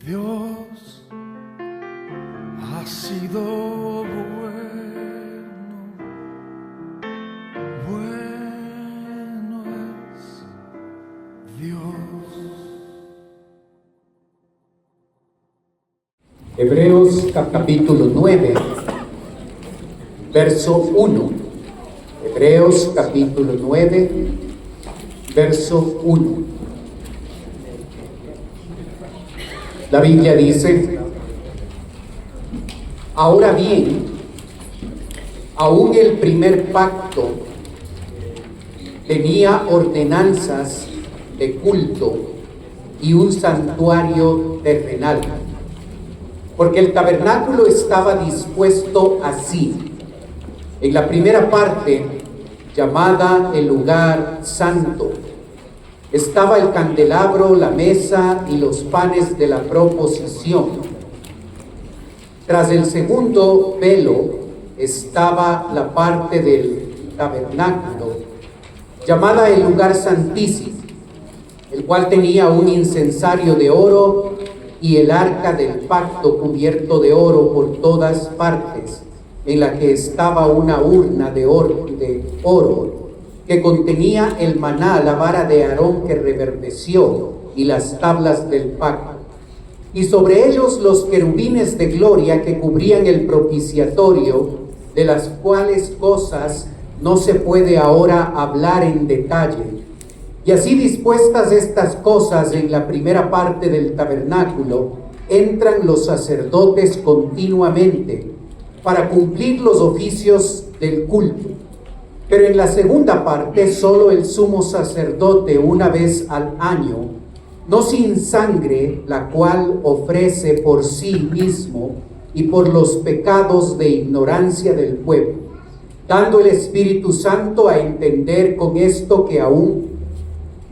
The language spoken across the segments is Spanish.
Dios ha sido bueno es Dios. Hebreos capítulo 9, verso 1. Hebreos capítulo 9, verso 1. La Biblia dice: ahora bien, aún el primer pacto tenía ordenanzas de culto y un santuario terrenal, porque el tabernáculo estaba dispuesto así. En la primera parte, llamada el lugar santo, estaba el candelabro, la mesa y los panes de la proposición. Tras el segundo velo estaba la parte del tabernáculo, llamada el lugar santísimo, el cual tenía un incensario de oro y el arca del pacto cubierto de oro por todas partes, en la que estaba una urna de oro que contenía el maná, la vara de Aarón que reverdeció, y las tablas del pacto. Y sobre ellos los querubines de gloria que cubrían el propiciatorio, de las cuales cosas no se puede ahora hablar en detalle. Y así dispuestas estas cosas en la primera parte del tabernáculo, entran los sacerdotes continuamente para cumplir los oficios del culto. Pero en la segunda parte, solo el sumo sacerdote una vez al año, no sin sangre, la cual ofrece por sí mismo y por los pecados de ignorancia del pueblo, dando el Espíritu Santo a entender con esto que aún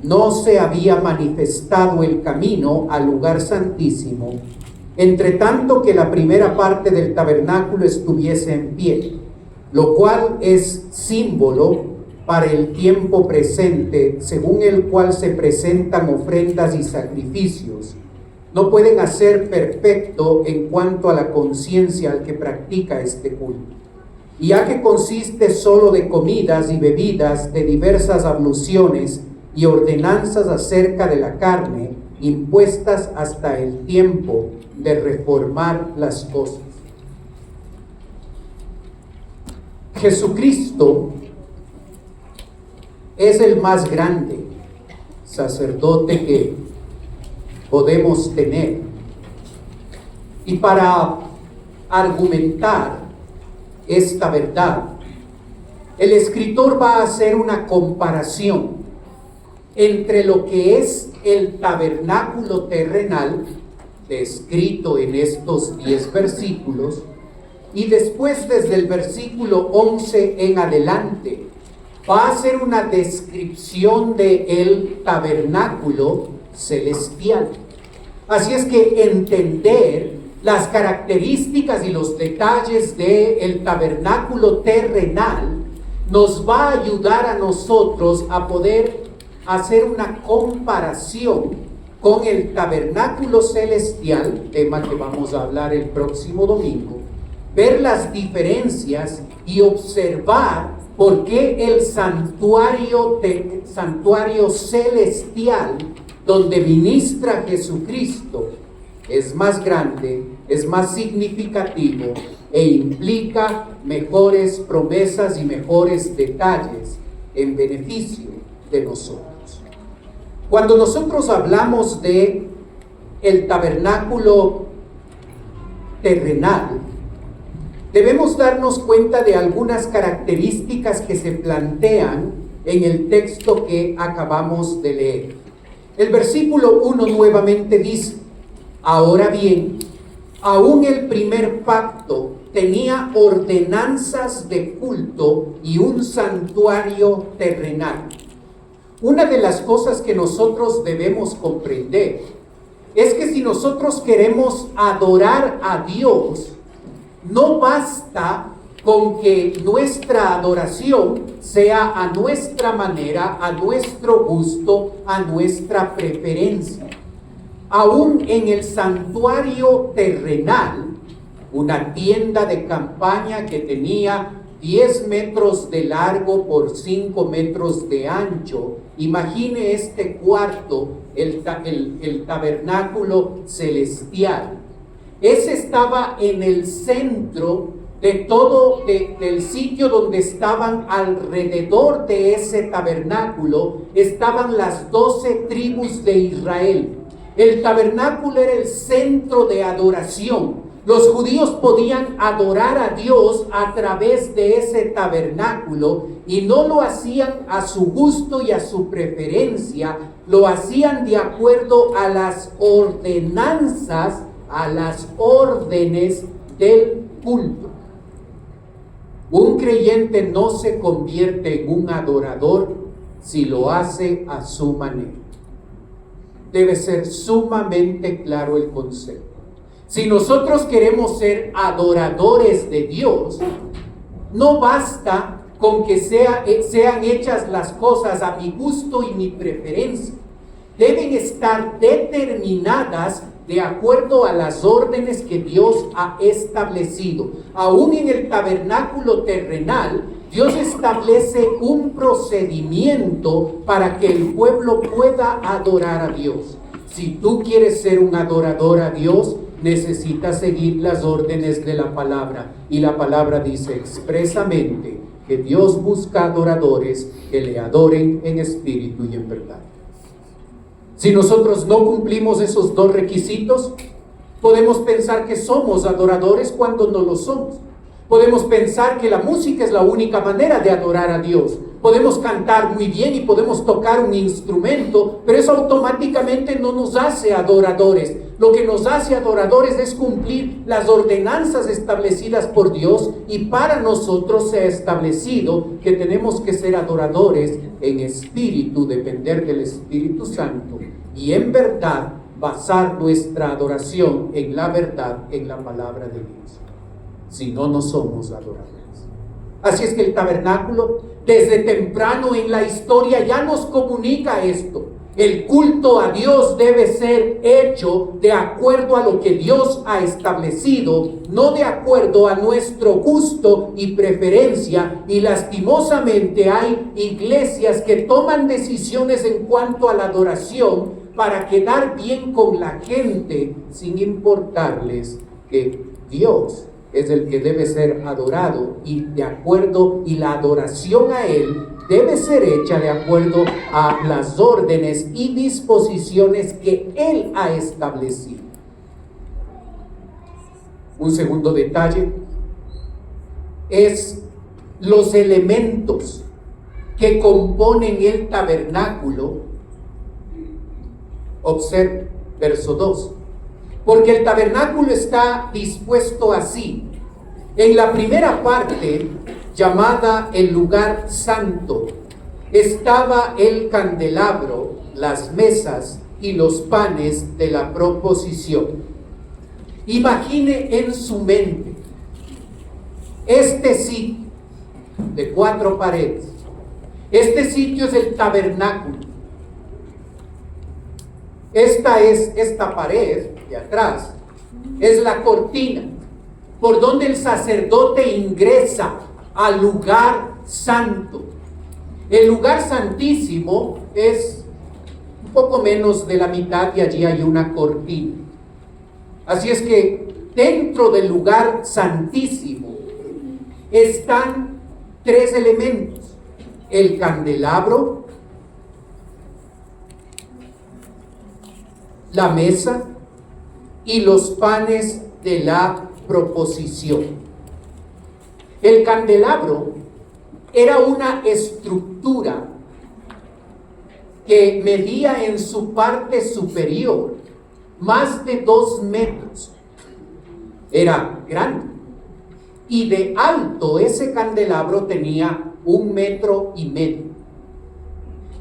no se había manifestado el camino al lugar santísimo, entre tanto que la primera parte del tabernáculo estuviese en pie, lo cual es símbolo para el tiempo presente, según el cual se presentan ofrendas y sacrificios. No pueden hacer perfecto en cuanto a la conciencia al que practica este culto. Y ya que consiste solo de comidas y bebidas, de diversas abluciones y ordenanzas acerca de la carne, impuestas hasta el tiempo de reformar las cosas. Jesucristo es el más grande sacerdote que podemos tener. Y para argumentar esta verdad, el escritor va a hacer una comparación entre lo que es el tabernáculo terrenal, descrito en estos 10 versículos, y después desde el versículo 11 en adelante, va a hacer una descripción del tabernáculo celestial. Así es que entender las características y los detalles del tabernáculo terrenal nos va a ayudar a nosotros a poder hacer una comparación con el tabernáculo celestial, tema que vamos a hablar el próximo domingo, ver las diferencias y observar por qué el santuario celestial, donde ministra Jesucristo, es más grande, es más significativo e implica mejores promesas y mejores detalles en beneficio de nosotros. Cuando nosotros hablamos de el tabernáculo terrenal, debemos darnos cuenta de algunas características que se plantean en el texto que acabamos de leer. El versículo 1 nuevamente dice: ahora bien, aún el primer pacto tenía ordenanzas de culto y un santuario terrenal. Una de las cosas que nosotros debemos comprender es que si nosotros queremos adorar a Dios, no basta con que nuestra adoración sea a nuestra manera, a nuestro gusto, a nuestra preferencia. aún en el santuario terrenal, una tienda de campaña que tenía 10 metros de largo por 5 metros de ancho. Imagine este cuarto, el tabernáculo celestial. Ese estaba en el centro de todo, del sitio donde estaban alrededor de ese tabernáculo, estaban las 12 tribus de Israel. El tabernáculo era el centro de adoración. Los judíos podían adorar a Dios a través de ese tabernáculo y no lo hacían a su gusto y a su preferencia, lo hacían de acuerdo a las ordenanzas, a las órdenes del culto. Un creyente no se convierte en un adorador si lo hace a su manera. Debe ser sumamente claro el concepto. Si nosotros queremos ser adoradores de Dios, no basta con que sean hechas las cosas a mi gusto y mi preferencia. Deben estar determinadas de acuerdo a las órdenes que Dios ha establecido. Aún en el tabernáculo terrenal, Dios establece un procedimiento para que el pueblo pueda adorar a Dios. Si tú quieres ser un adorador a Dios, necesitas seguir las órdenes de la palabra. Y la palabra dice expresamente que Dios busca adoradores que le adoren en espíritu y en verdad. Si nosotros no cumplimos esos dos requisitos, podemos pensar que somos adoradores cuando no lo somos. Podemos pensar que la música es la única manera de adorar a Dios. Podemos cantar muy bien y podemos tocar un instrumento, pero eso automáticamente no nos hace adoradores. Lo que nos hace adoradores es cumplir las ordenanzas establecidas por Dios, y para nosotros se ha establecido que tenemos que ser adoradores en espíritu, depender del Espíritu Santo, y en verdad basar nuestra adoración en la verdad, en la palabra de Dios. Si no, no somos adoradores. Así es que el tabernáculo, desde temprano en la historia, ya nos comunica esto. El culto a Dios debe ser hecho de acuerdo a lo que Dios ha establecido, no de acuerdo a nuestro gusto y preferencia. Y lastimosamente hay iglesias que toman decisiones en cuanto a la adoración para quedar bien con la gente, sin importarles que Dios es el que debe ser adorado, y la adoración a Él debe ser hecha de acuerdo a las órdenes y disposiciones que Él ha establecido. Un segundo detalle es los elementos que componen el tabernáculo. Observe verso 2. Porque el tabernáculo está dispuesto así. En la primera parte, llamada el lugar santo, estaba el candelabro, las mesas y los panes de la proposición. Imagine en su mente este sitio de 4 paredes. Este sitio es el tabernáculo. Esta pared de atrás es la cortina por donde el sacerdote ingresa al lugar santo. El lugar santísimo es un poco menos de la mitad, y allí hay una cortina. Así es que dentro del lugar santísimo están 3 elementos: el candelabro, la mesa y los panes de la proposición. El candelabro era una estructura que medía en su parte superior más de 2 metros. Era grande. Y de alto ese candelabro tenía 1,5 metros.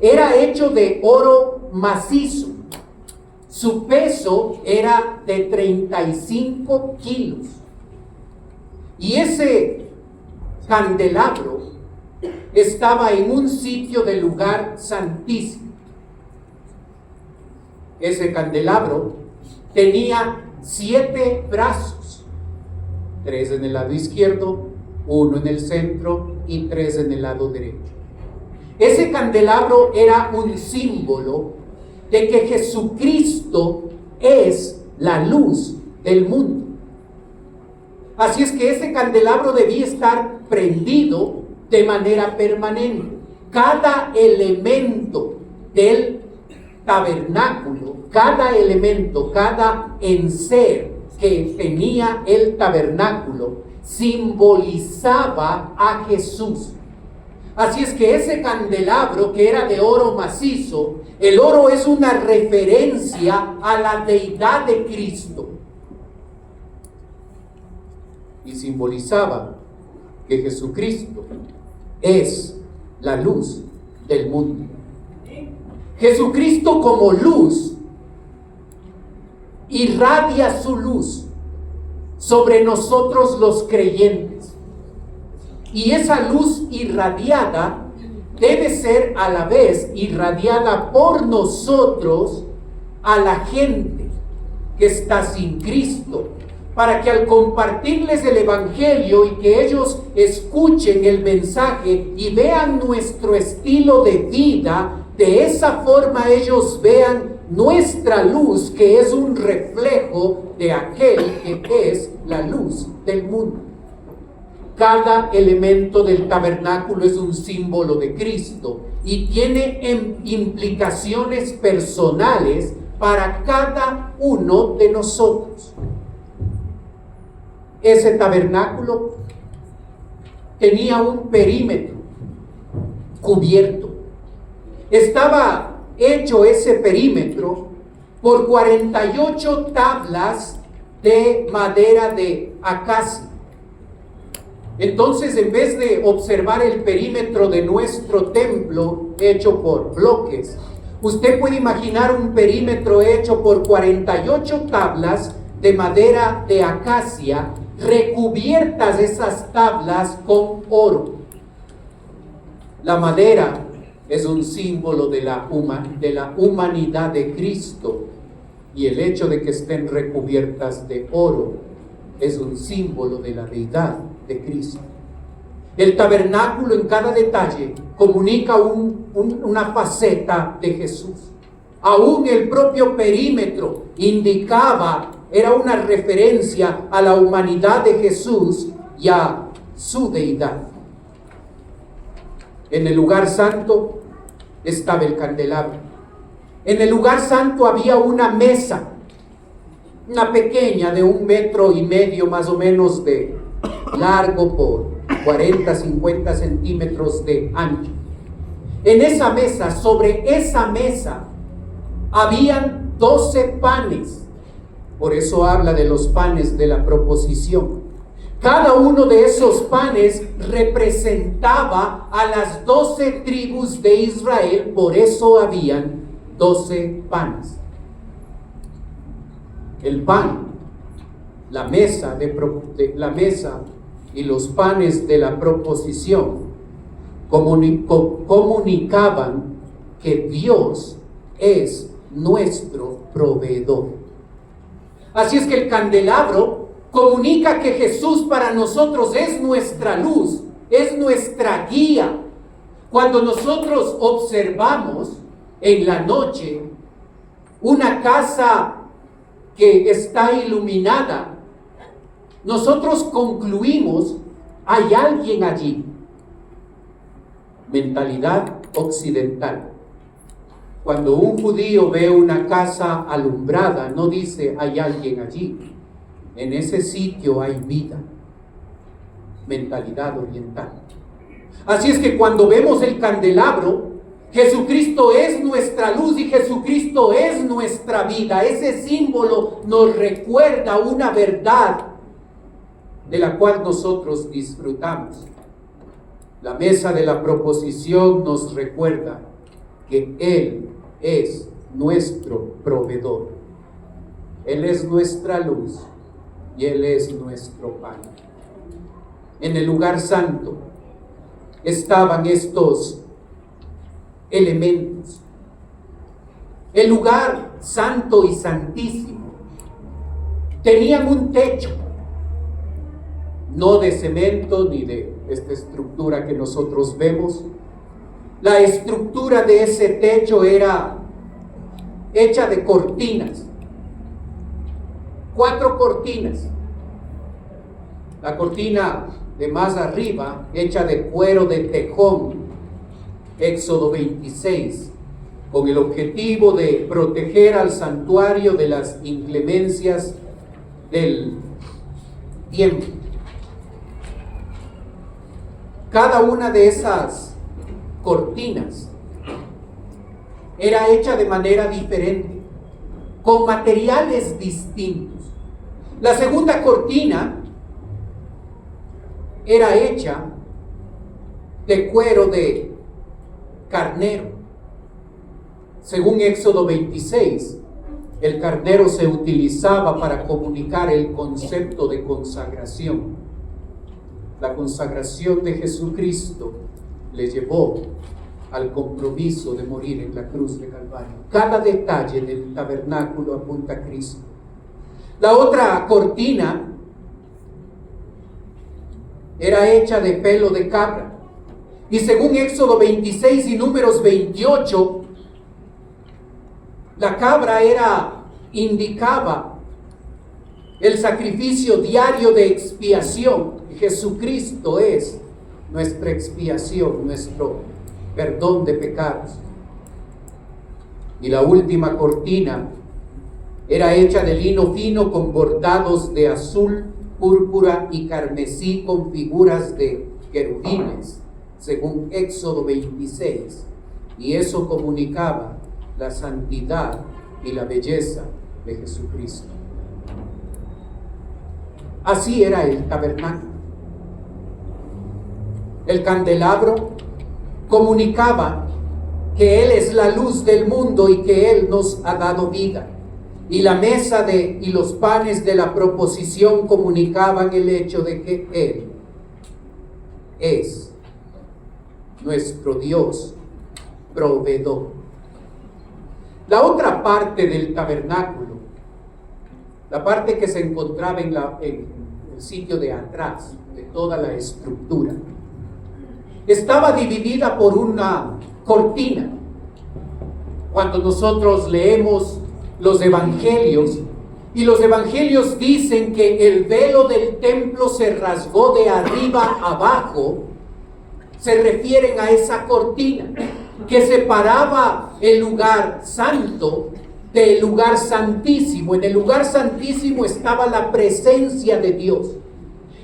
Era hecho de oro macizo. Su peso era de 35 kilos. Y ese candelabro estaba en un sitio del lugar santísimo. Ese candelabro tenía 7 brazos, 3 en el lado izquierdo, 1 en el centro y 3 en el lado derecho. Ese candelabro era un símbolo de que Jesucristo es la luz del mundo. Así es que ese candelabro debía estar prendido de manera permanente. Cada elemento del tabernáculo, cada elemento, cada enser que tenía el tabernáculo simbolizaba a Jesús. Así es que ese candelabro, que era de oro macizo, el oro es una referencia a la deidad de Cristo y simbolizaba que Jesucristo es la luz del mundo. Jesucristo como luz irradia su luz sobre nosotros los creyentes. Y esa luz irradiada debe ser a la vez irradiada por nosotros a la gente que está sin Cristo, para que al compartirles el Evangelio y que ellos escuchen el mensaje y vean nuestro estilo de vida, de esa forma ellos vean nuestra luz, que es un reflejo de aquel que es la luz del mundo. Cada elemento del tabernáculo es un símbolo de Cristo y tiene implicaciones personales para cada uno de nosotros. Ese tabernáculo tenía un perímetro cubierto. Estaba hecho ese perímetro por 48 tablas de madera de acacia. Entonces, en vez de observar el perímetro de nuestro templo hecho por bloques, usted puede imaginar un perímetro hecho por 48 tablas de madera de acacia, recubiertas esas tablas con oro. La madera es un símbolo de la humanidad de Cristo, y el hecho de que estén recubiertas de oro es un símbolo de la deidad de Cristo. El tabernáculo en cada detalle comunica una faceta de Jesús. Aún el propio perímetro indicaba, era una referencia a la humanidad de Jesús y a su deidad. En el lugar santo estaba el candelabro. En el lugar santo había una mesa, una pequeña de 1,5 metros más o menos de largo por 40-50 centímetros de ancho. En esa mesa, sobre esa mesa, habían 12 panes. Por eso habla de los panes de la proposición. Cada uno de esos panes representaba a las 12 tribus de Israel, por eso habían 12 panes. El pan, la mesa y los panes de la proposición comunicaban que Dios es nuestro proveedor. Así es que el candelabro comunica que Jesús para nosotros es nuestra luz, es nuestra guía. Cuando nosotros observamos en la noche una casa que está iluminada, nosotros concluimos, hay alguien allí. Mentalidad occidental. Cuando un judío ve una casa alumbrada, no dice hay alguien allí. En ese sitio hay vida. Mentalidad oriental. Así es que cuando vemos el candelabro, Jesucristo es nuestra luz y Jesucristo es nuestra vida. Ese símbolo nos recuerda una verdad de la cual nosotros disfrutamos. La mesa de la proposición nos recuerda que Él es nuestro proveedor. Él es nuestra luz y Él es nuestro pan. En el lugar santo estaban estos elementos. El lugar santo y santísimo tenían un techo, no de cemento ni de esta estructura que nosotros vemos. La estructura de ese techo era hecha de cortinas, 4 cortinas. La cortina de más arriba, hecha de cuero de tejón, Éxodo 26, con el objetivo de proteger al santuario de las inclemencias del tiempo. Cada una de esas cortinas era hecha de manera diferente, con materiales distintos. La segunda cortina era hecha de cuero de carnero. Según Éxodo 26, el carnero se utilizaba para comunicar el concepto de consagración. La consagración de Jesucristo le llevó al compromiso de morir en la cruz de Calvario. Cada detalle del tabernáculo apunta a Cristo. La otra cortina era hecha de pelo de cabra. Y según Éxodo 26 y Números 28, la cabra indicaba el sacrificio diario de expiación. Jesucristo es nuestra expiación, nuestro perdón de pecados. Y la última cortina era hecha de lino fino con bordados de azul, púrpura y carmesí con figuras de querubines, según Éxodo 26. Y eso comunicaba la santidad y la belleza de Jesucristo. Así era el tabernáculo. El candelabro comunicaba que Él es la luz del mundo y que Él nos ha dado vida. Y la mesa y los panes de la proposición comunicaban el hecho de que Él es nuestro Dios proveedor. La otra parte del tabernáculo, la parte que se encontraba en el sitio de atrás de toda la estructura, estaba dividida por una cortina. Cuando nosotros leemos los evangelios, y los evangelios dicen que el velo del templo se rasgó de arriba abajo, se refieren a esa cortina que separaba el lugar santo del lugar santísimo. En el lugar santísimo estaba la presencia de Dios.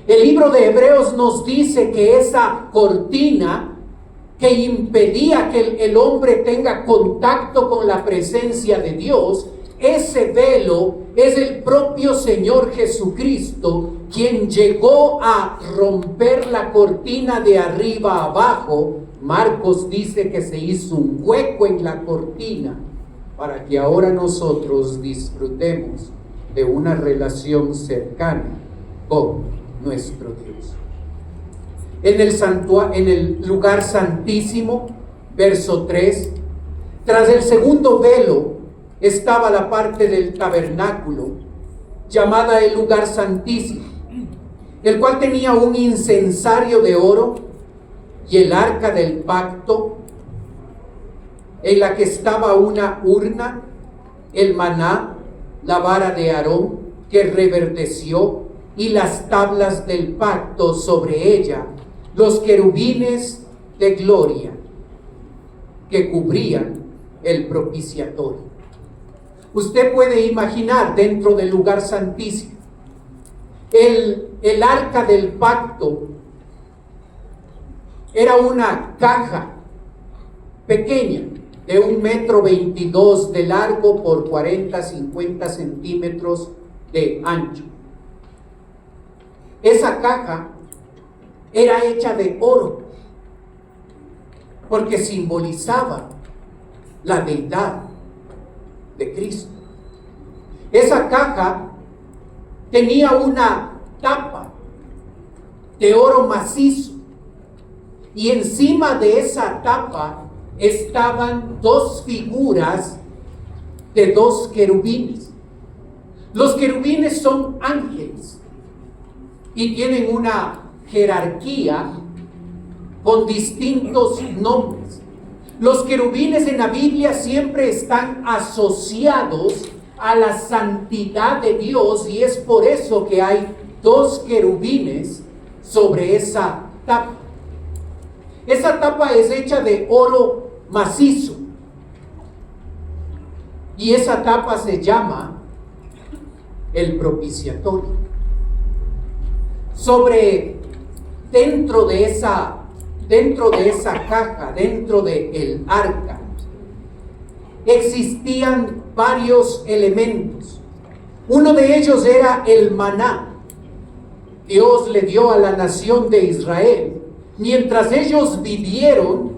El libro de Hebreos nos dice que esa cortina que impedía que el hombre tenga contacto con la presencia de Dios, ese velo es el propio Señor Jesucristo, quien llegó a romper la cortina de arriba abajo. Marcos dice que se hizo un hueco en la cortina para que ahora nosotros disfrutemos de una relación cercana con nuestro Dios. En el lugar santísimo, verso 3, tras el segundo velo estaba la parte del tabernáculo llamada el lugar santísimo, el cual tenía un incensario de oro y el arca del pacto, en la que estaba una urna, el maná, la vara de Aarón que reverdeció y las tablas del pacto sobre ella, los querubines de gloria que cubrían el propiciatorio. Usted puede imaginar dentro del lugar santísimo el arca del pacto. Era una caja pequeña de 1,22 m de largo por 40-50 centímetros de ancho. Esa caja era hecha de oro porque simbolizaba la deidad de Cristo. Esa caja tenía una tapa de oro macizo y encima de esa tapa estaban 2 figuras de 2 querubines. Los querubines son ángeles y tienen una jerarquía con distintos nombres. Los querubines en la Biblia siempre están asociados a la santidad de Dios, y es por eso que hay 2 querubines sobre esa tapa. Esa tapa es hecha de oro macizo, y esa tapa se llama el propiciatorio. Dentro de esa caja, dentro del arca, existían varios elementos. Uno de ellos era el maná. Dios le dio a la nación de Israel, mientras ellos vivieron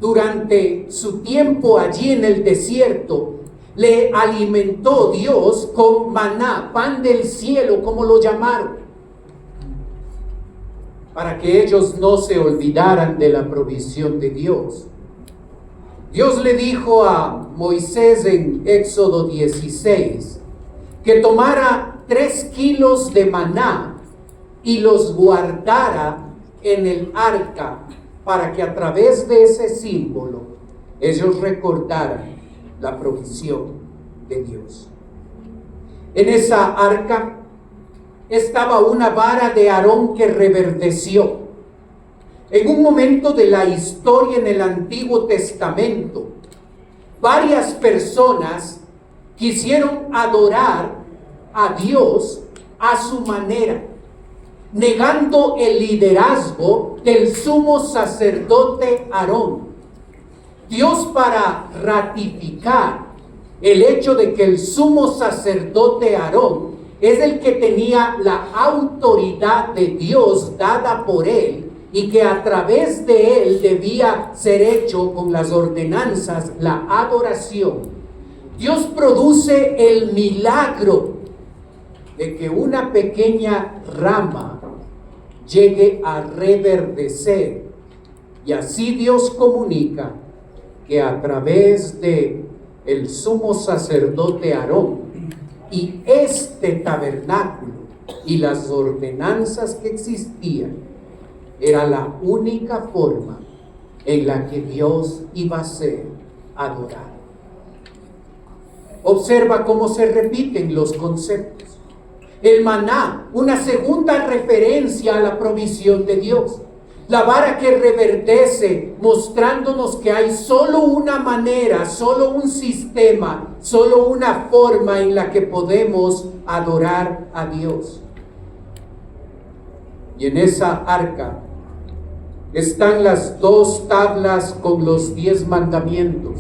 durante su tiempo allí en el desierto, le alimentó Dios con maná, pan del cielo, como lo llamaron, para que ellos no se olvidaran de la provisión de Dios. Dios le dijo a Moisés en Éxodo 16 que tomara 3 kilos de maná y los guardara en el arca, para que a través de ese símbolo ellos recordaran la provisión de Dios. En esa arca estaba una vara de Aarón que reverdeció. En un momento de la historia en el Antiguo Testamento, varias personas quisieron adorar a Dios a su manera, negando el liderazgo del sumo sacerdote Aarón. Dios, para ratificar el hecho de que el sumo sacerdote Aarón es el que tenía la autoridad de Dios dada por él, y que a través de él debía ser hecho con las ordenanzas la adoración, Dios produce el milagro de que una pequeña rama llegue a reverdecer, y así Dios comunica que a través de el sumo sacerdote Aarón y este tabernáculo y las ordenanzas que existían, era la única forma en la que Dios iba a ser adorado. Observa cómo se repiten los conceptos. El maná, una segunda referencia a la provisión de Dios. La vara que reverdece, mostrándonos que hay solo una manera, solo un sistema, solo una forma en la que podemos adorar a Dios. Y en esa arca están las 2 tablas con los 10 mandamientos,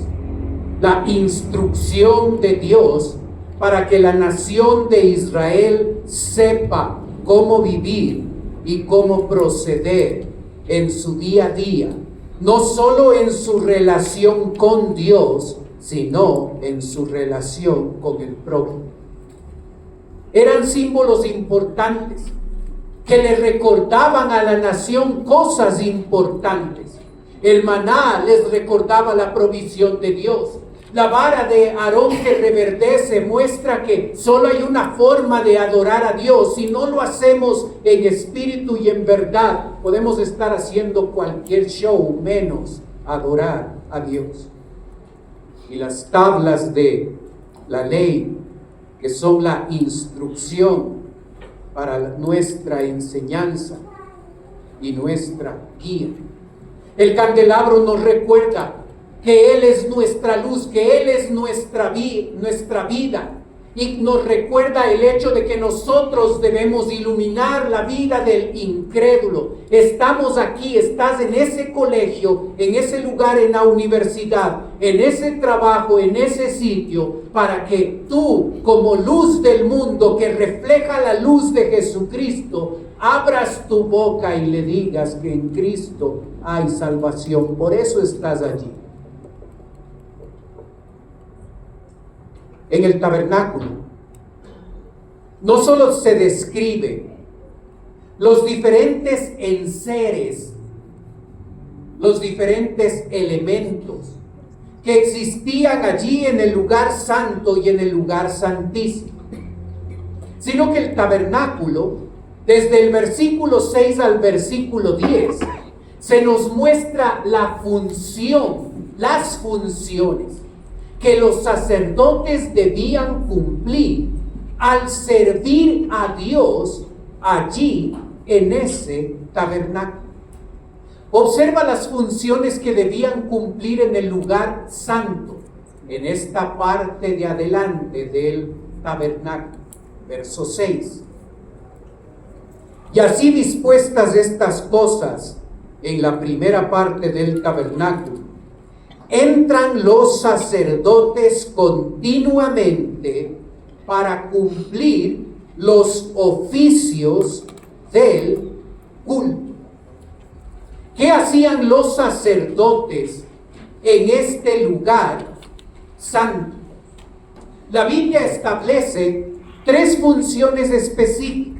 la instrucción de Dios para que la nación de Israel sepa cómo vivir y cómo proceder en su día a día, no solo en su relación con Dios, sino en su relación con el prójimo. Eran símbolos importantes que le recordaban a la nación cosas importantes. El maná les recordaba la provisión de Dios. La vara de Aarón que reverdece muestra que solo hay una forma de adorar a Dios. Si no lo hacemos en espíritu y en verdad, podemos estar haciendo cualquier show menos adorar a Dios. Y las tablas de la ley, que son la instrucción para nuestra enseñanza y nuestra guía. El candelabro nos recuerda que Él es nuestra luz, que Él es nuestra vida, y nos recuerda el hecho de que nosotros debemos iluminar la vida del incrédulo. Estamos aquí, estás en ese colegio, en ese lugar, en la universidad, en ese trabajo, en ese sitio, para que tú, como luz del mundo que refleja la luz de Jesucristo, abras tu boca y le digas que en Cristo hay salvación. Por eso estás allí. En el tabernáculo no solo se describe los diferentes enseres, los diferentes elementos que existían allí en el lugar santo y en el lugar santísimo. sino que el tabernáculo, desde el versículo 6 al versículo 10, se nos muestra la función, las funciones que los sacerdotes debían cumplir al servir a Dios allí en ese tabernáculo. Observa las funciones que debían cumplir en el lugar santo, en esta parte de adelante del tabernáculo. Verso 6. Y así dispuestas estas cosas en la primera parte del tabernáculo, entran los sacerdotes continuamente para cumplir los oficios del culto. ¿Qué hacían los sacerdotes en este lugar santo? La Biblia establece 3 funciones específicas.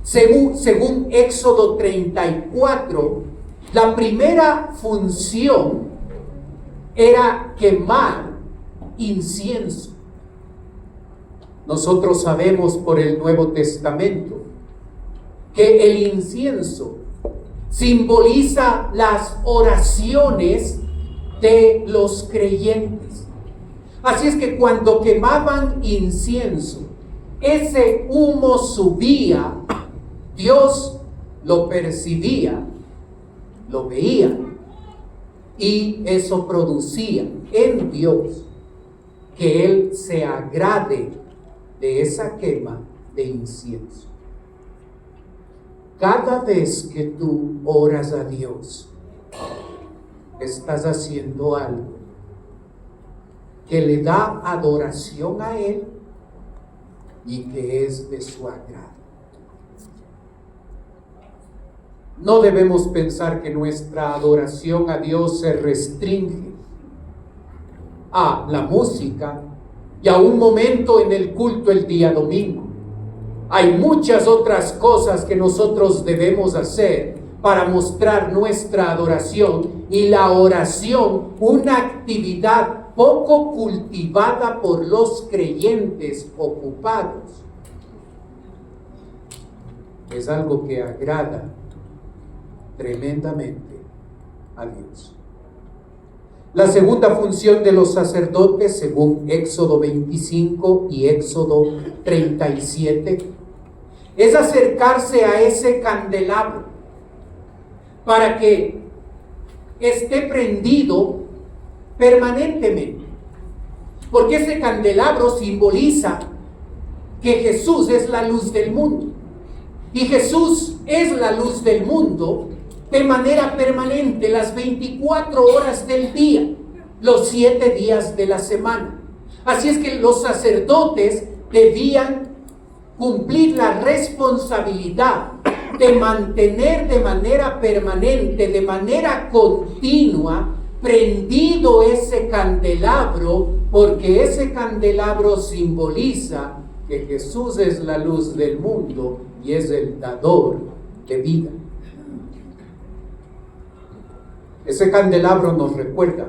Según Éxodo 34, la primera función era quemar incienso. Nosotros sabemos por el Nuevo Testamento que el incienso simboliza las oraciones de los creyentes. Así es que cuando quemaban incienso, ese humo subía, Dios lo percibía, lo veía, y eso producía en Dios que Él se agrade de esa quema de incienso. Cada vez que tú oras a Dios, estás haciendo algo que le da adoración a Él y que es de su agrado. No debemos pensar que nuestra adoración a Dios se restringe a la música y a un momento en el culto el día domingo. Hay muchas otras cosas que nosotros debemos hacer para mostrar nuestra adoración, y la oración, una actividad poco cultivada por los creyentes ocupados, es algo que agrada tremendamente a Dios. La segunda función de los sacerdotes, según Éxodo 25 y Éxodo 37, es acercarse a ese candelabro para que esté prendido permanentemente, porque ese candelabro simboliza que Jesús es la luz del mundo, y Jesús es la luz del mundo de manera permanente, las 24 horas del día, los 7 días de la semana. Así es que los sacerdotes debían cumplir la responsabilidad de mantener de manera permanente, de manera continua, prendido ese candelabro, porque ese candelabro simboliza que Jesús es la luz del mundo y es el dador de vida. Ese candelabro nos recuerda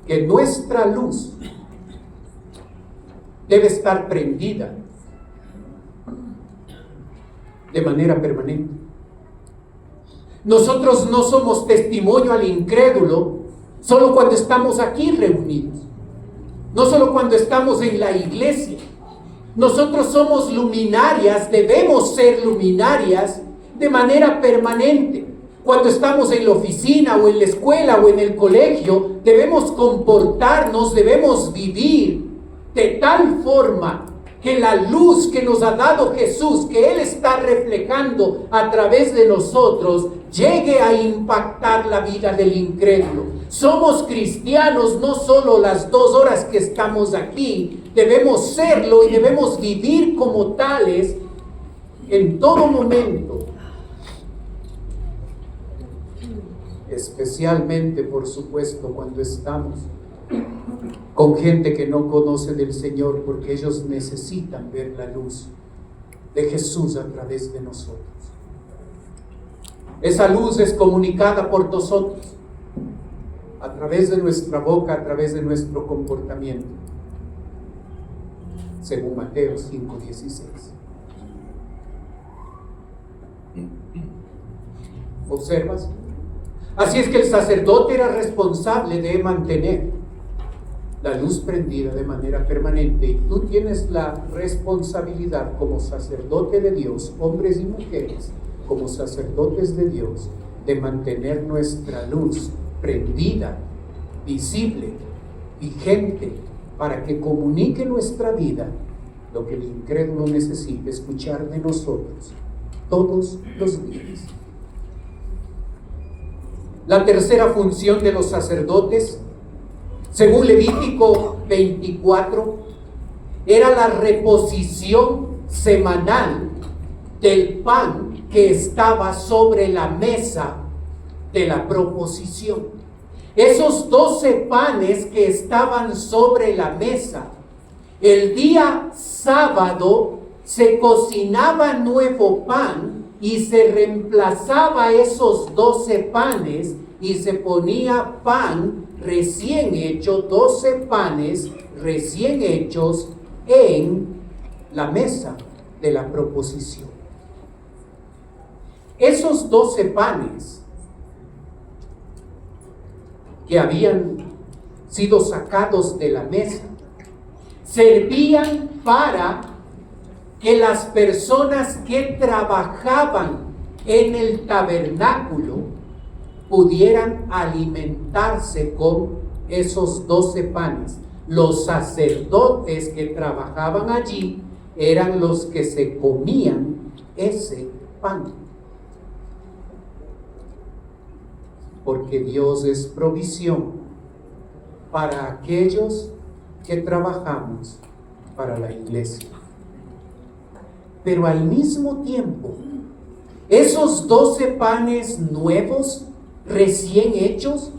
que nuestra luz debe estar prendida de manera permanente. Nosotros no somos testimonio al incrédulo solo cuando estamos aquí reunidos, no solo cuando estamos en la iglesia. Nosotros somos luminarias, debemos ser luminarias de manera permanente. Cuando estamos en la oficina o en la escuela o en el colegio, debemos comportarnos, debemos vivir de tal forma que la luz que nos ha dado Jesús, que Él está reflejando a través de nosotros, llegue a impactar la vida del incrédulo. Somos cristianos no solo las 2 horas que estamos aquí, debemos serlo y debemos vivir como tales en todo momento. Especialmente, por supuesto, cuando estamos con gente que no conoce del Señor, porque ellos necesitan ver la luz de Jesús a través de nosotros. Esa luz es comunicada por nosotros, a través de nuestra boca, a través de nuestro comportamiento. según Mateo 5:16. ¿Observas? Así es que el sacerdote era responsable de mantener la luz prendida de manera permanente, y tú tienes la responsabilidad como sacerdote de Dios, hombres y mujeres, como sacerdotes de Dios, de mantener nuestra luz prendida, visible, vigente, para que comunique nuestra vida lo que el incrédulo necesita escuchar de nosotros todos los días. La tercera función de los sacerdotes, según Levítico 24, era la reposición semanal del pan que estaba sobre la mesa de la proposición. Esos 12 panes que estaban sobre la mesa, el día sábado se cocinaba nuevo pan y se reemplazaba esos 12 panes y se ponía pan recién hecho, 12 panes recién hechos en la mesa de la proposición. Esos 12 panes que habían sido sacados de la mesa servían para que las personas que trabajaban en el tabernáculo pudieran alimentarse con esos 12 panes. Los sacerdotes que trabajaban allí eran los que se comían ese pan. Porque Dios es provisión para aquellos que trabajamos para la iglesia. Pero al mismo tiempo, esos 12 panes nuevos, recién hechos,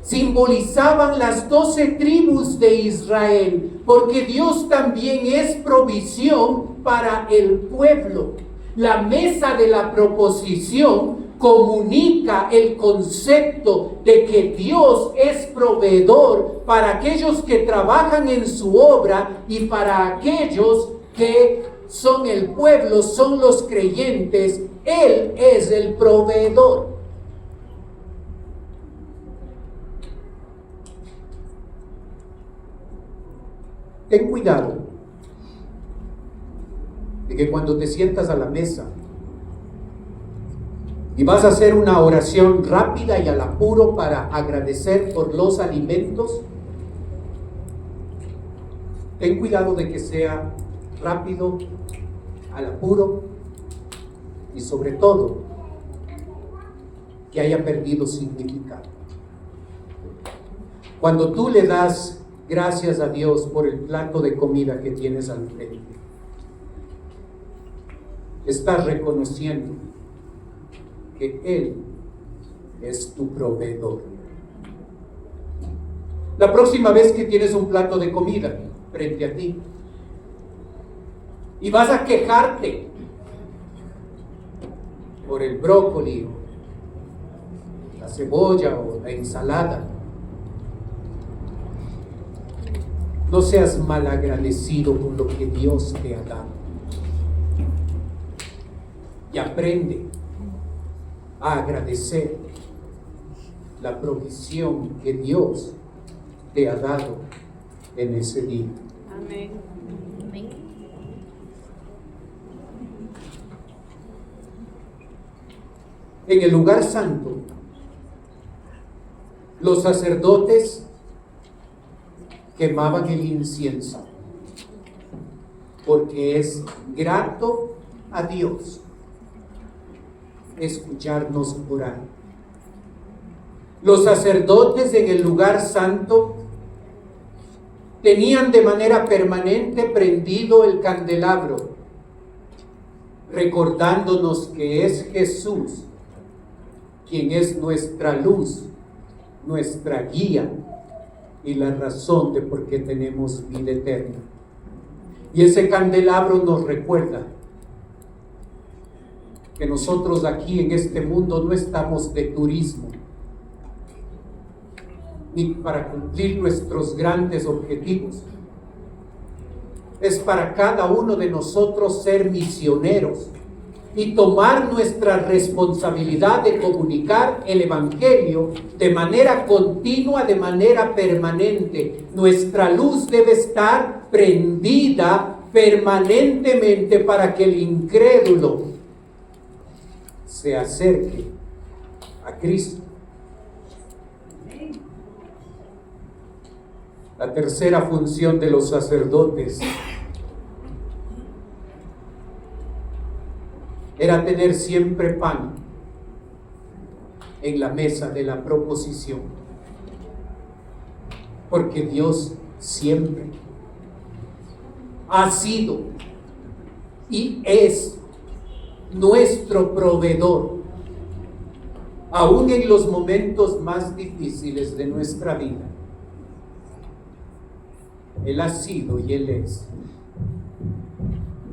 simbolizaban las 12 tribus de Israel, porque Dios también es provisión para el pueblo. La mesa de la proposición comunica el concepto de que Dios es proveedor para aquellos que trabajan en su obra y para aquellos que son el pueblo, son los creyentes. Él es el proveedor. Ten cuidado de que cuando te sientas a la mesa y vas a hacer una oración rápida y al apuro para agradecer por los alimentos, ten cuidado de que sea rápido, al apuro y sobre todo que haya perdido significado. Cuando tú le das gracias a Dios por el plato de comida que tienes al frente, estás reconociendo que Él es tu proveedor. La próxima vez que tienes un plato de comida frente a ti y vas a quejarte por el brócoli, la cebolla o la ensalada, no seas malagradecido con lo que Dios te ha dado. Y aprende a agradecer la provisión que Dios te ha dado en ese día. Amén. Amén. En el lugar santo, los sacerdotes quemaban el incienso, porque es grato a Dios escucharnos orar. Los sacerdotes en el lugar santo tenían de manera permanente prendido el candelabro, recordándonos que es Jesús quien es nuestra luz, nuestra guía y la razón de por qué tenemos vida eterna. Y ese candelabro nos recuerda que nosotros aquí en este mundo no estamos de turismo, ni para cumplir nuestros grandes objetivos. es para cada uno de nosotros ser misioneros y tomar nuestra responsabilidad de comunicar el Evangelio de manera continua, de manera permanente. Nuestra luz debe estar prendida permanentemente para que el incrédulo se acerque a Cristo. La tercera función de los sacerdotes era tener siempre pan en la mesa de la proposición, porque Dios siempre ha sido y es nuestro proveedor, aún en los momentos más difíciles de nuestra vida. Él ha sido y Él es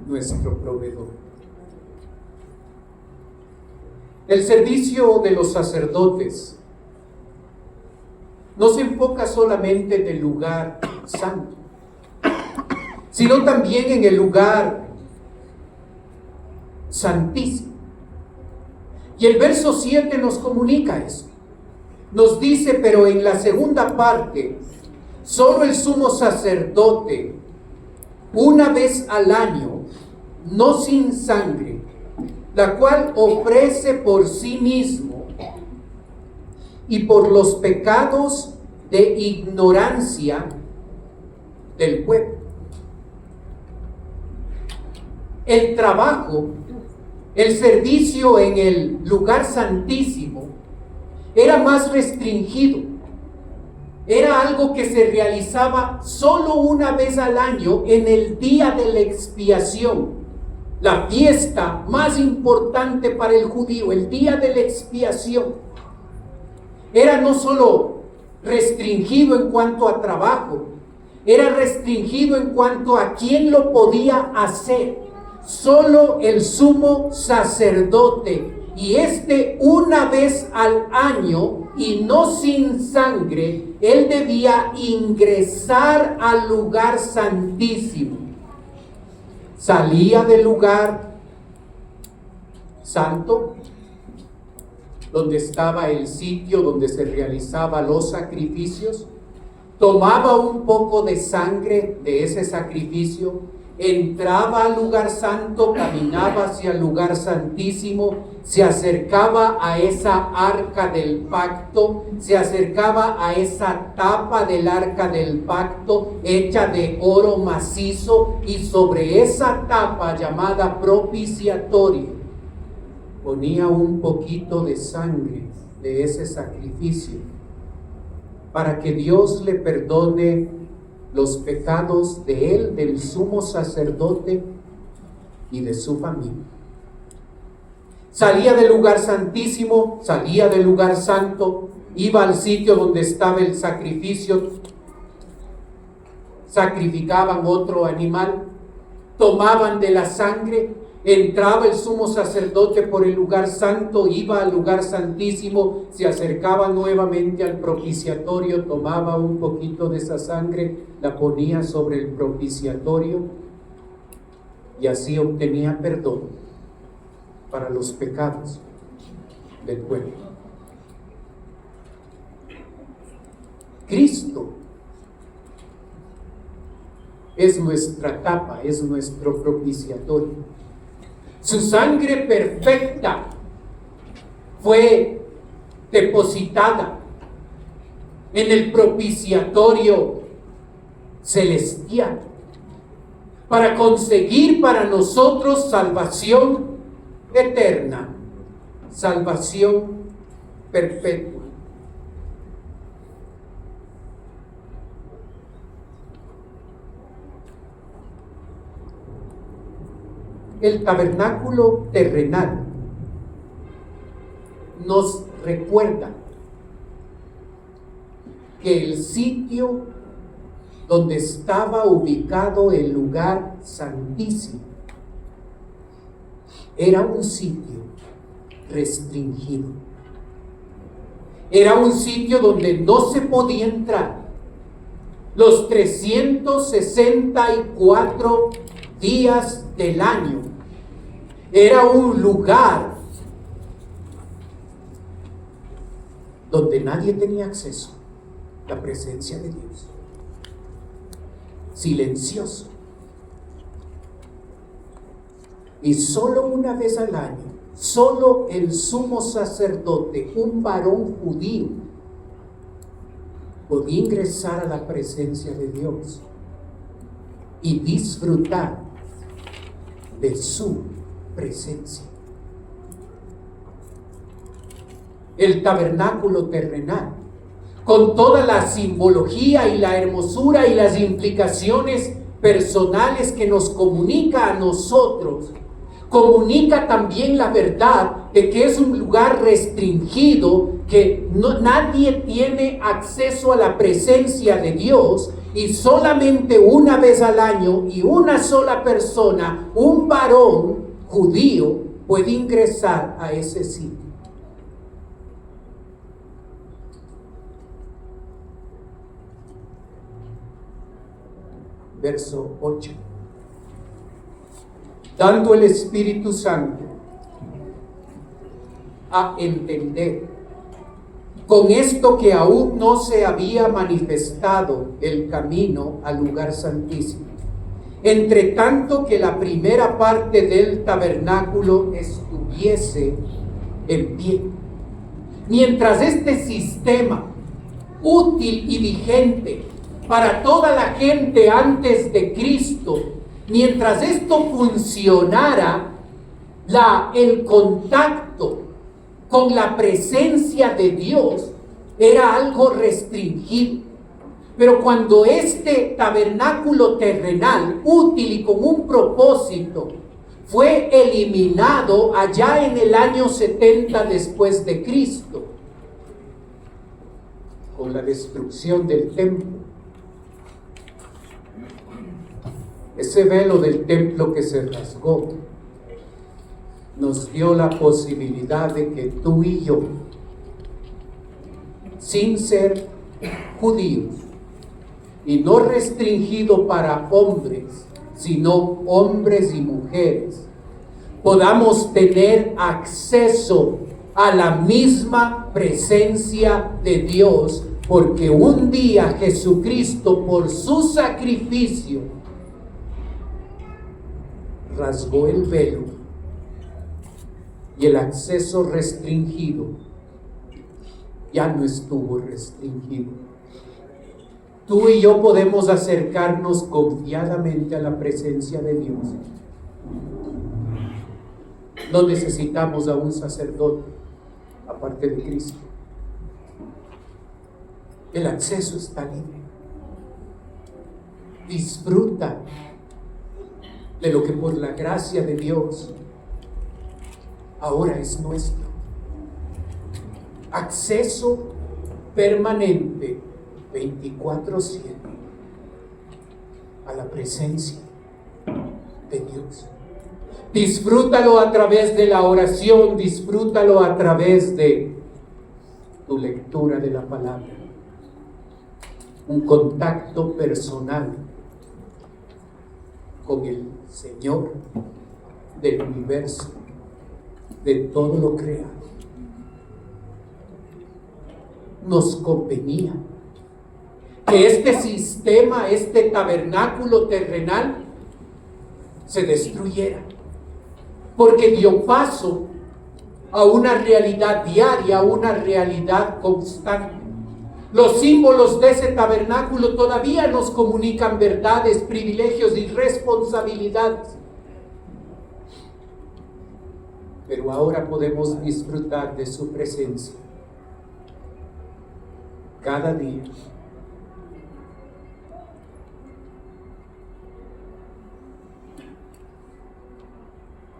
nuestro proveedor. El servicio de los sacerdotes no se enfoca solamente en el lugar santo, sino también en el lugar santísimo. Y el verso 7 nos comunica eso. Nos dice, pero en la segunda parte, solo el sumo sacerdote, una vez al año, no sin sangre, la cual ofrece por sí mismo y por los pecados de ignorancia del pueblo. El trabajo, el servicio en el lugar santísimo era más restringido. Era algo que se realizaba solo una vez al año en el día de la expiación. La fiesta más importante para el judío, el día de la expiación, era no solo restringido en cuanto a trabajo, era restringido en cuanto a quién lo podía hacer. Solo el sumo sacerdote, y una vez al año y no sin sangre, él debía ingresar al lugar santísimo. Salía del lugar santo, donde estaba el sitio donde se realizaban los sacrificios, tomaba un poco de sangre de ese sacrificio, entraba al lugar santo, caminaba hacia el lugar santísimo, se acercaba a esa arca del pacto, se acercaba a esa tapa del arca del pacto hecha de oro macizo, y sobre esa tapa llamada propiciatorio ponía un poquito de sangre de ese sacrificio para que Dios le perdone los pecados de él, del sumo sacerdote y de su familia. Salía del lugar santísimo, salía del lugar santo, iba al sitio donde estaba el sacrificio, sacrificaban otro animal, tomaban de la sangre, entraba el sumo sacerdote por el lugar santo, iba al lugar santísimo, se acercaba nuevamente al propiciatorio, tomaba un poquito de esa sangre, la ponía sobre el propiciatorio y así obtenía perdón para los pecados del pueblo. Cristo es nuestra tapa, es nuestro propiciatorio. Su sangre perfecta fue depositada en el propiciatorio celestial para conseguir para nosotros salvación eterna, salvación perpetua. El tabernáculo terrenal nos recuerda que el sitio donde estaba ubicado el lugar santísimo era un sitio restringido. Era un sitio donde no se podía entrar los 364 días del año. Era un lugar donde nadie tenía acceso a la presencia de Dios. Silencioso. Y solo una vez al año, solo el sumo sacerdote, un varón judío, podía ingresar a la presencia de Dios y disfrutar de su presencia. El tabernáculo terrenal, con toda la simbología y la hermosura y las implicaciones personales que nos comunica a nosotros, comunica también la verdad de que es un lugar restringido, que nadie tiene acceso a la presencia de Dios, y solamente una vez al año y una sola persona, un varón judío, puede ingresar a ese sitio. Verso 8. Dando el Espíritu Santo a entender con esto que aún no se había manifestado el camino al lugar santísimo, entre tanto que la primera parte del tabernáculo estuviese en pie. Mientras este sistema útil y vigente para toda la gente antes de Cristo, mientras esto funcionara, el contacto con la presencia de Dios era algo restringido. Pero cuando este tabernáculo terrenal, útil y con un propósito, fue eliminado allá en el año 70 después de Cristo, con la destrucción del templo, ese velo del templo que se rasgó nos dio la posibilidad de que tú y yo, sin ser judíos y no restringido para hombres, sino hombres y mujeres, podamos tener acceso a la misma presencia de Dios, porque un día Jesucristo, por su sacrificio, rasgó el velo y el acceso restringido ya no estuvo restringido. Tú y yo podemos acercarnos confiadamente a la presencia de Dios. No necesitamos a un sacerdote aparte de Cristo. El acceso está libre. Disfruta de lo que por la gracia de Dios ahora es nuestro. Acceso permanente 24/7 a la presencia de Dios. Disfrútalo a través de la oración, disfrútalo a través de tu lectura de la palabra. Un contacto personal con el Señor del universo, de todo lo creado. Nos convenía que este sistema, este tabernáculo terrenal, se destruyera, porque dio paso a una realidad diaria, a una realidad constante. Los símbolos de ese tabernáculo todavía nos comunican verdades, privilegios y responsabilidades. Pero ahora podemos disfrutar de su presencia cada día.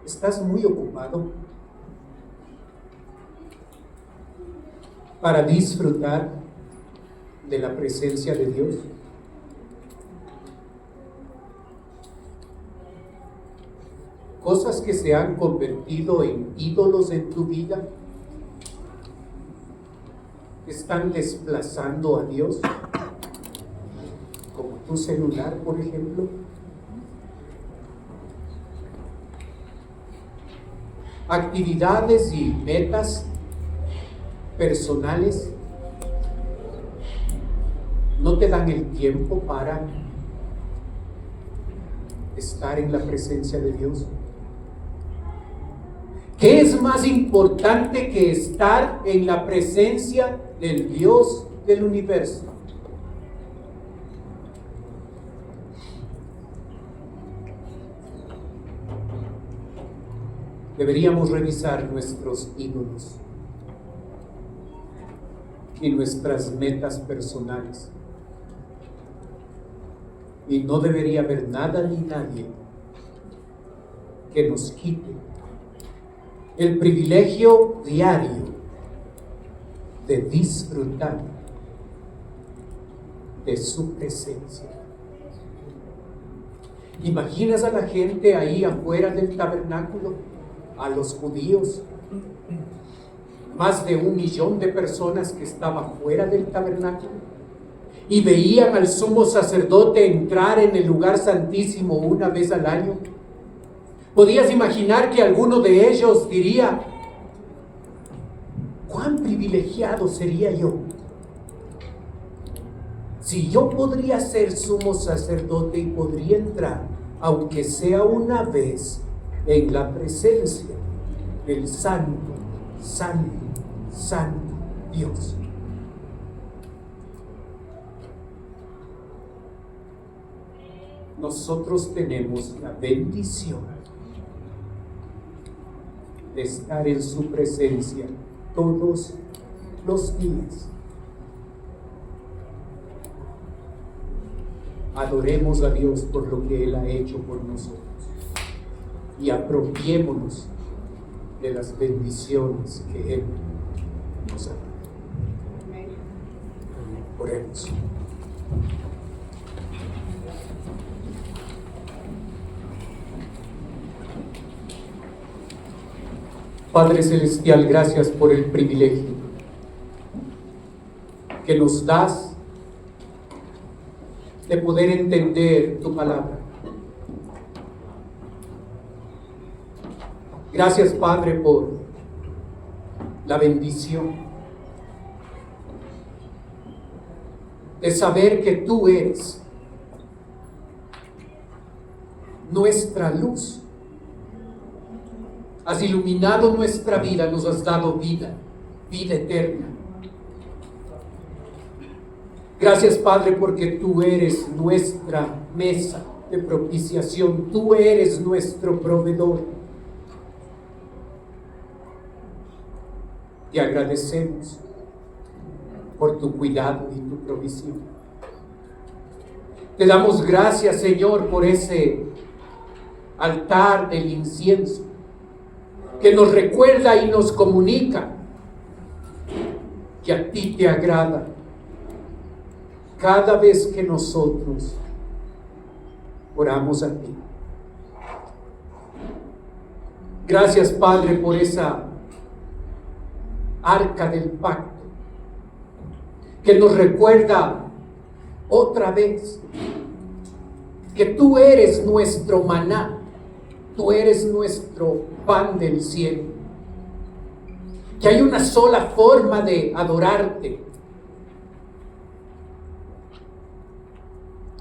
¿Estás muy ocupado para disfrutar de la presencia de Dios? Cosas que se han convertido en ídolos en tu vida están desplazando a Dios. tu celular, por ejemplo? Actividades y metas personales no te dan el tiempo para estar en la presencia de Dios. ¿Qué es más importante que estar en la presencia del Dios del universo? Deberíamos revisar nuestros ídolos y nuestras metas personales. Y no debería haber nada ni nadie que nos quite el privilegio diario de disfrutar de su presencia. ¿Imaginas a la gente ahí afuera del tabernáculo? A los judíos, más de 1 millón de personas que estaban fuera del tabernáculo y veían al sumo sacerdote entrar en el lugar santísimo una vez al año. ¿Podías imaginar que alguno de ellos diría: cuán privilegiado sería yo si yo podría ser sumo sacerdote y podría entrar, aunque sea una vez, en la presencia del Santo, Santo, Santo Dios? Nosotros tenemos la bendición de estar en su presencia todos los días. Adoremos a Dios por lo que Él ha hecho por nosotros y apropiémonos de las bendiciones que Él nos ha dado. Oremos. Padre Celestial, gracias por el privilegio que nos das de poder entender tu palabra. Gracias, Padre, por la bendición de saber que tú eres nuestra luz. Has iluminado nuestra vida, nos has dado vida, vida eterna. Gracias, Padre, porque tú eres nuestra mesa de propiciación, tú eres nuestro proveedor. Te agradecemos por tu cuidado y tu provisión. Te damos gracias, Señor, por ese altar del incienso que nos recuerda y nos comunica que a ti te agrada cada vez que nosotros oramos a ti. Gracias, Padre, por esa arca del pacto que nos recuerda otra vez que tú eres nuestro maná, tú eres nuestro pan del cielo, que hay una sola forma de adorarte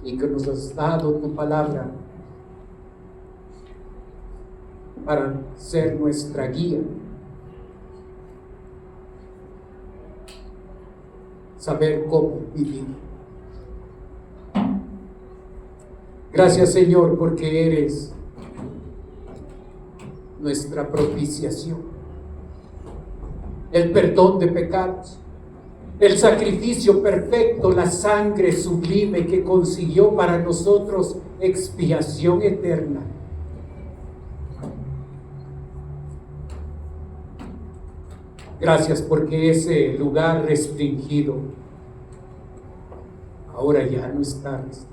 y que nos has dado tu palabra para ser nuestra guía, saber cómo vivir. Gracias, Señor, porque eres nuestra propiciación, el perdón de pecados, el sacrificio perfecto, la sangre sublime que consiguió para nosotros expiación eterna. Gracias porque ese lugar restringido ahora ya no está restringido.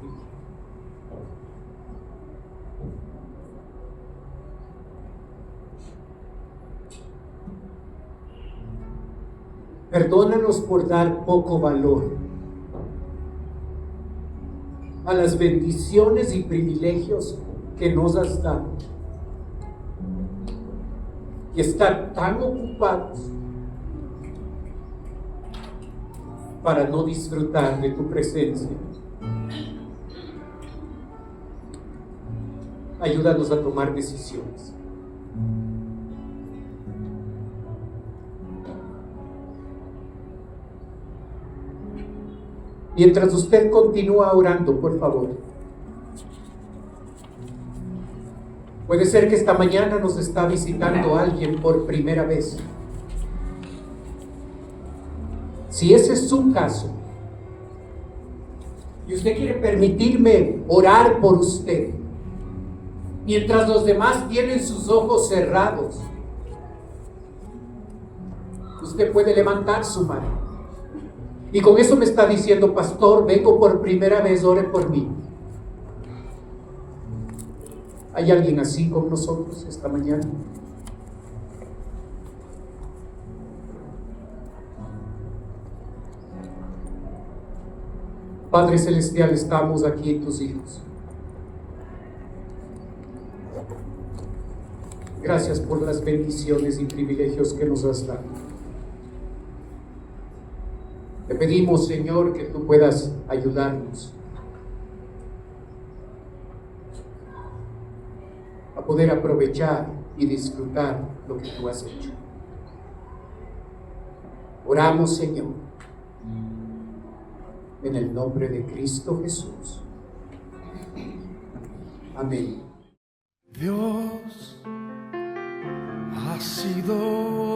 Perdónanos por dar poco valor a las bendiciones y privilegios que nos has dado. Y estar tan ocupados para no disfrutar de tu presencia. Ayúdanos a tomar decisiones. Mientras usted continúa orando, por favor. Puede ser que esta mañana nos está visitando alguien por primera vez. Si ese es su caso, y usted quiere permitirme orar por usted, mientras los demás tienen sus ojos cerrados, usted puede levantar su mano. Y con eso me está diciendo: pastor, vengo por primera vez, ore por mí. ¿Hay alguien así con nosotros esta mañana? Padre Celestial, estamos aquí, tus hijos. Gracias por las bendiciones y privilegios que nos has dado. Te pedimos, Señor, que tú puedas ayudarnos a poder aprovechar y disfrutar lo que tú has hecho. Oramos, Señor, en el nombre de Cristo Jesús. Amén. Dios ha sido